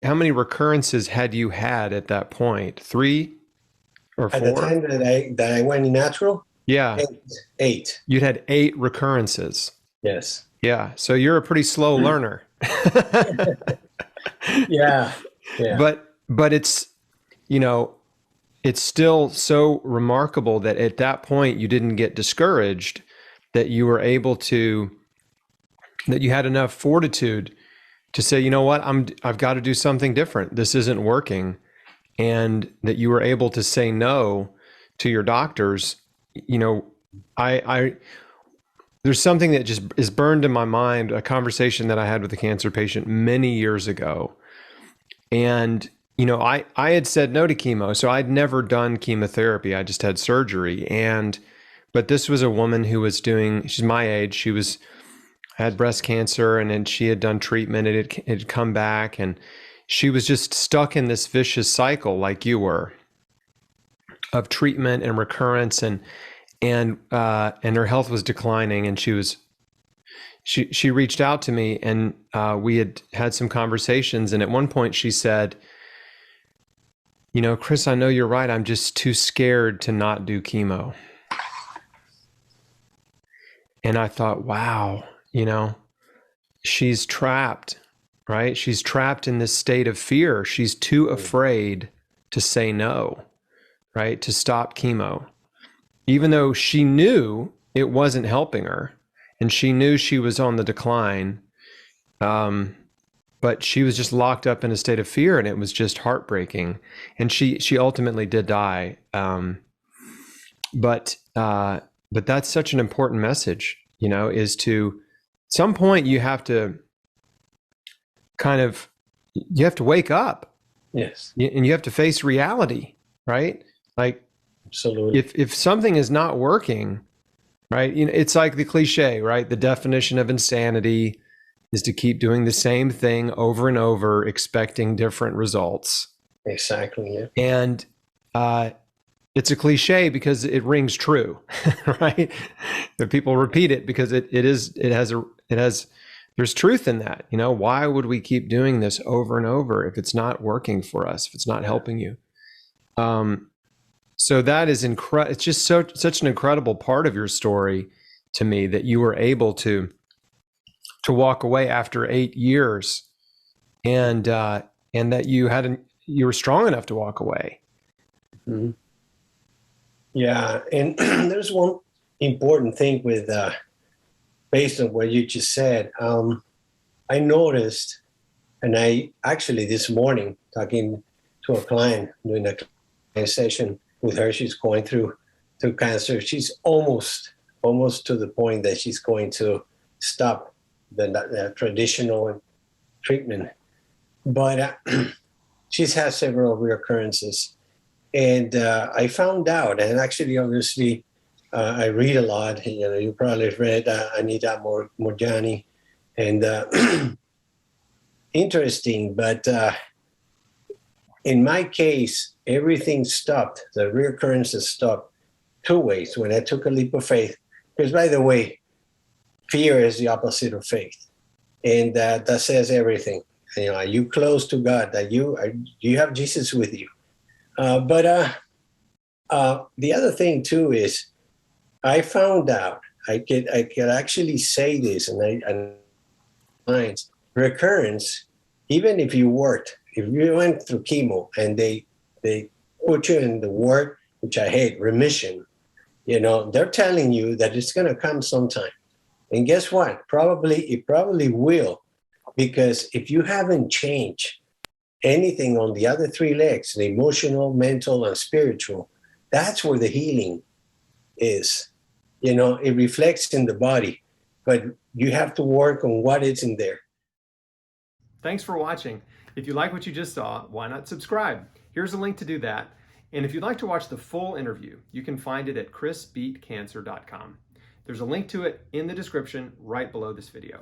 how many recurrences had you had at that point? 3 or At the 4? time that I went natural, Yeah, eight, eight. you'd had 8 recurrences. Yes. Yeah, so you're a pretty slow learner. Yeah. Yeah. But it's, you know, it's still so remarkable that at that point you didn't get discouraged, that you were able to, that you had enough fortitude to say, you know what, I've got to do something different. This isn't working. And that you were able to say no to your doctors. You know, I there's something that just is burned in my mind, a conversation that I had with a cancer patient many years ago. And, you know, I had said no to chemo. So I'd never done chemotherapy. I just had surgery. But this was a woman who was doing, she's my age. She had breast cancer, and then she had done treatment. It had come back, and she was just stuck in this vicious cycle like you were, of treatment and recurrence, and her health was declining, and she reached out to me, and we had some conversations, and at one point she said, you know, Chris, I know you're right. I'm just too scared to not do chemo. And I thought, wow, you know, she's trapped, right? She's trapped in this state of fear. She's too afraid to say no, right? To stop chemo, even though she knew it wasn't helping her, and she knew she was on the decline. But she was just locked up in a state of fear, and it was just heartbreaking. And she ultimately did die. But that's such an important message, you know, is to, at some point you have to kind of, you have to wake up, Yes. and you have to face reality, right? Like, Absolutely. if something is not working, right? You know, it's like the cliche, right? The definition of insanity is to keep doing the same thing over and over, expecting different results. Exactly. Yeah. And it's a cliche because it rings true, right? That people repeat it because there's truth in that. You know, why would we keep doing this over and over if it's not working for us, if it's not Yeah. helping you? So that is incredible. It's just such an incredible part of your story to me, that you were able to walk away after 8 years, and that you were strong enough to walk away. Mhm. Yeah. And there's one important thing with, based on what you just said. I noticed, and I actually this morning talking to a client, doing a client session with her, she's going through cancer. She's almost to the point that she's going to stop the traditional treatment, but she's had several reoccurrences. And I found out, and actually, obviously, I read a lot. You know, you probably read Anita Morjani, and interesting. But in my case, everything stopped. The reoccurrences stopped 2 ways when I took a leap of faith. Because, by the way, fear is the opposite of faith, and that says everything. You know, are you close to God? That you have Jesus with you? But the other thing too is, I found out I could actually say this, and recurrence, even if you went through chemo and they put you in the word, which I hate, remission. You know, they're telling you that it's going to come sometime, and guess what? It probably will, because if you haven't changed anything on the other 3 legs, the emotional, mental, and spiritual, that's where the healing is. You know, it reflects in the body, but you have to work on what is in there. Thanks for watching. If you like what you just saw, why not subscribe? Here's a link to do that. And if you'd like to watch the full interview, you can find it at chrisbeatcancer.com. There's a link to it in the description right below this video.